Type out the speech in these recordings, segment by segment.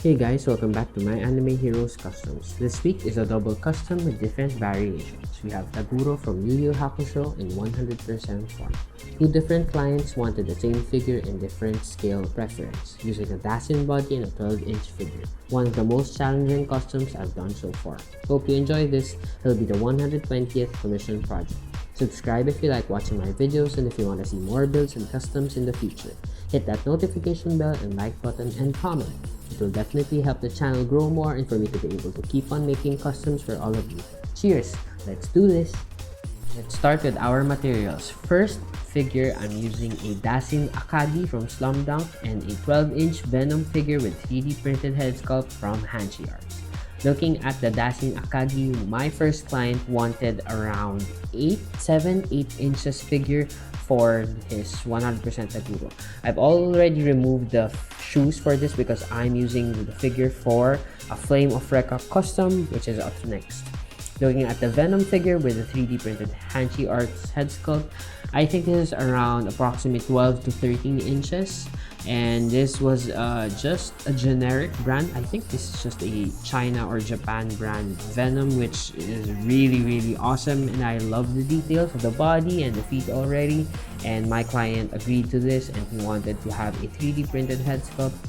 Hey guys, welcome back to my Anime Heroes Customs. This week is a double custom with different variations. We have Toguro from YuYu Hakusho in 100% form. Two different clients wanted the same figure in different scale preference, using a Dasin body and a 12-inch figure. One of the most challenging customs I've done so far. Hope you enjoy this. It'll be the 120th commission project. Subscribe if you like watching my videos and if you want to see more builds and customs in the future. Hit that notification bell and like button and comment. It will definitely help the channel grow more and for me to be able to keep on making customs for all of you. Cheers! Let's do this! Let's start with our materials. First figure, I'm using a Dasin Akagi from Slum Dunk and a 12-inch Venom figure with 3D printed head sculpt from Shfiguarts. Looking at the Dasin Akagi, my first client wanted around 8 inches figure for his 100% Toguro. I've already removed the shoes for this because I'm using the figure for a Flame of Rekka custom, which is up next. Looking at the Venom figure with the 3D printed Shfiguarts head sculpt, I think this is around approximately 12 to 13 inches. And this was just a generic brand. I think this is just a China or Japan brand Venom, which is really awesome, and I love the details of the body and the feet already. And my client agreed to this and he wanted to have a 3D printed head sculpt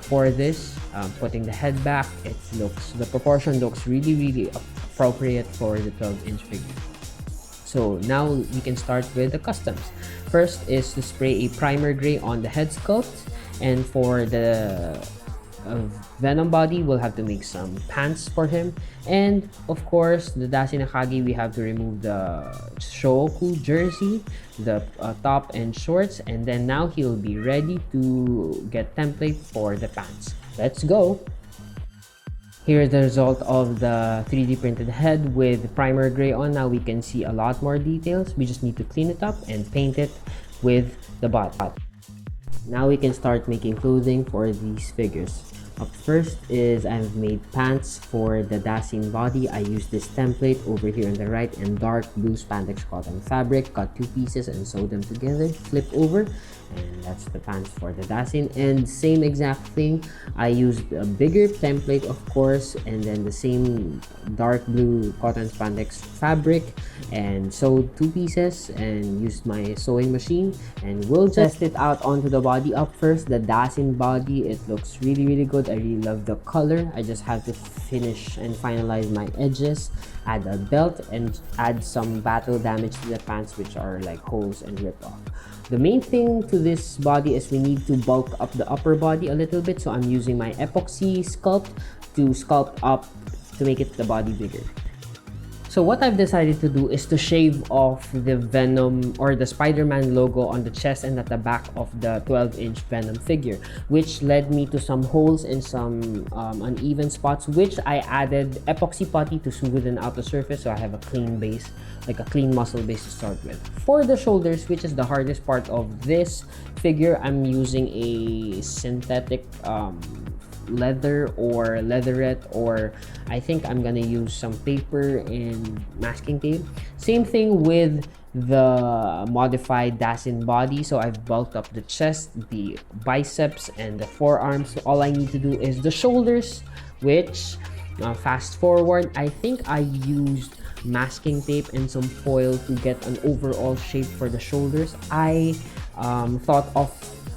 for this. Putting the head back, the proportion looks really appropriate for the 12-inch figure. So now we can start with the customs. First is to spray a primer gray on the head sculpt, and for the Venom body, we'll have to make some pants for him. And of course, the Dasin Akagi, we have to remove the Shoku jersey, the top and shorts, and then now he'll be ready to get template for the pants. Let's go! Here's the result of the 3D printed head with primer gray on. Now we can see a lot more details. We just need to clean it up and paint it with the bot. Now we can start making clothing for these figures. Up first is I've made pants for the Dasin body. I used this template over here on the right in dark blue spandex cotton fabric. Cut two pieces and sew them together. Flip over, and that's the pants for the Dasin. And same exact thing, I used a bigger template of course, and then the same dark blue cotton spandex fabric and sewed two pieces and used my sewing machine, and we'll test it out onto the body. Up first, the Dasin body, it looks really good. I really love the color. I just have to finish and finalize my edges, add a belt, and add some battle damage to the pants, which are like holes and ripped off. The main thing to this body is we need to bulk up the upper body a little bit, so I'm using my epoxy sculpt to sculpt up to make it the body bigger. So what I've decided to do is to shave off the Venom or the Spider-Man logo on the chest and at the back of the 12-inch Venom figure, which led me to some holes and some uneven spots, which I added epoxy putty to smoothen out the surface so I have a clean base, like a clean muscle base to start with. For the shoulders, which is the hardest part of this figure, I'm using a synthetic leather or leatherette, or I think I'm gonna use some paper and masking tape. Same thing with the modified Dasin body. So I've bulked up the chest, the biceps, and the forearms. So all I need to do is the shoulders, which fast forward, I think I used masking tape and some foil to get an overall shape for the shoulders. I thought of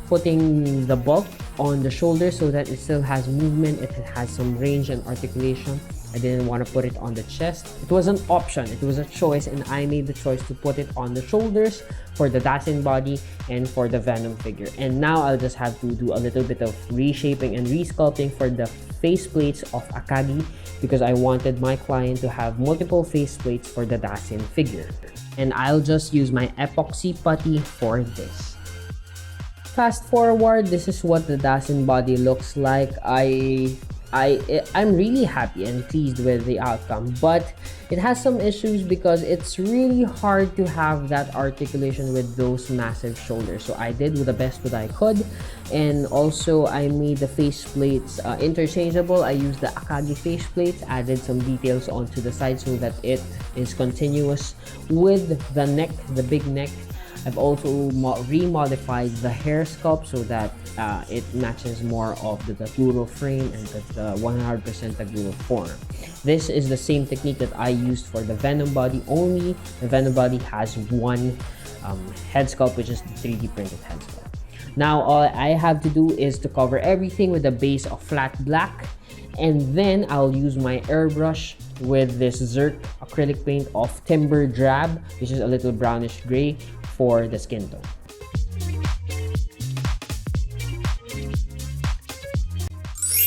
putting the bulk on the shoulder so that it still has movement, it has some range and articulation. I didn't want to put it on the chest. It was an option, it was a choice, and I made the choice to put it on the shoulders for the Dasin body and for the Venom figure. And now I'll just have to do a little bit of reshaping and resculpting for the faceplates of Akagi, because I wanted my client to have multiple faceplates for the Dasin figure. And I'll just use my epoxy putty for this. Fast forward, this is what the Dasin body looks like. I'm really happy and pleased with the outcome, but it has some issues because it's really hard to have that articulation with those massive shoulders. So I did the best that I could, and also I made the face plates interchangeable. I used the Akagi face plates, added some details onto the side so that it is continuous with the neck, the big neck. I've also remodified the hair sculpt so that it matches more of the Toguro frame and the 100% Toguro form. This is the same technique that I used for the Venom body, only the Venom body has one head sculpt, which is the 3D printed head sculpt. Now all I have to do is to cover everything with a base of flat black, and then I'll use my airbrush with this Zerk acrylic paint of Timber Drab, which is a little brownish gray, for the skin tone.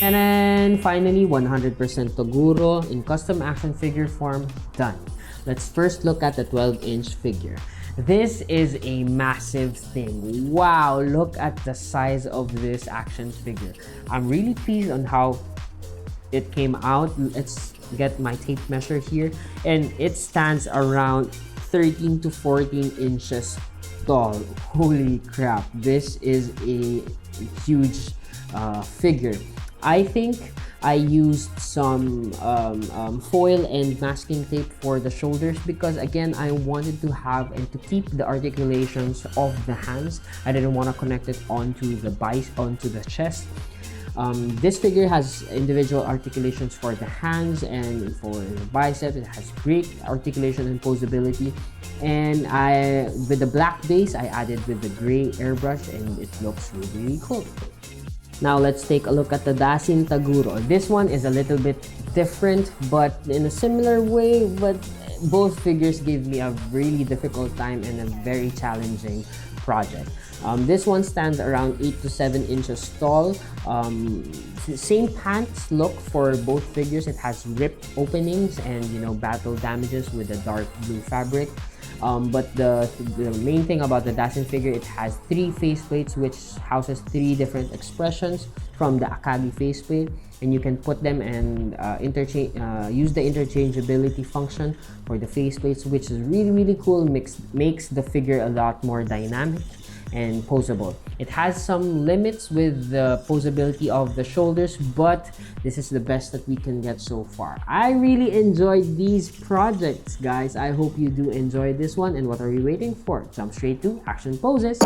And then finally, 100% Toguro in custom action figure form, done. Let's first look at the 12-inch figure. This is a massive thing. Wow, look at the size of this action figure. I'm really pleased on how it came out. Let's get my tape measure here, and it stands around 13 to 14 inches tall. Holy crap, this is a huge figure. I think I used some foil and masking tape for the shoulders because, again, I wanted to have and to keep the articulations of the hands. I didn't want to connect it onto the chest. This figure has individual articulations for the hands and for the biceps. It has great articulation and posability. And with the black base, I added with the gray airbrush, and it looks really, really cool. Now let's take a look at the Dasin Toguro. This one is a little bit different, but in a similar way, but both figures gave me a really difficult time and a very challenging project. This one stands around 8 to 7 inches tall. Same pants look for both figures. It has ripped openings and battle damages with the dark blue fabric. But the main thing about the Dasin figure, it has 3 faceplates which houses 3 different expressions from the Akagi faceplate, and you can put them and use the interchangeability function for the faceplates, which is really, really cool. Makes the figure a lot more dynamic and posable. It has some limits with the posability of the shoulders, but this is the best that we can get so far. I really enjoyed these projects, guys. I hope you do enjoy this one. And what are we waiting for? Jump straight to action poses.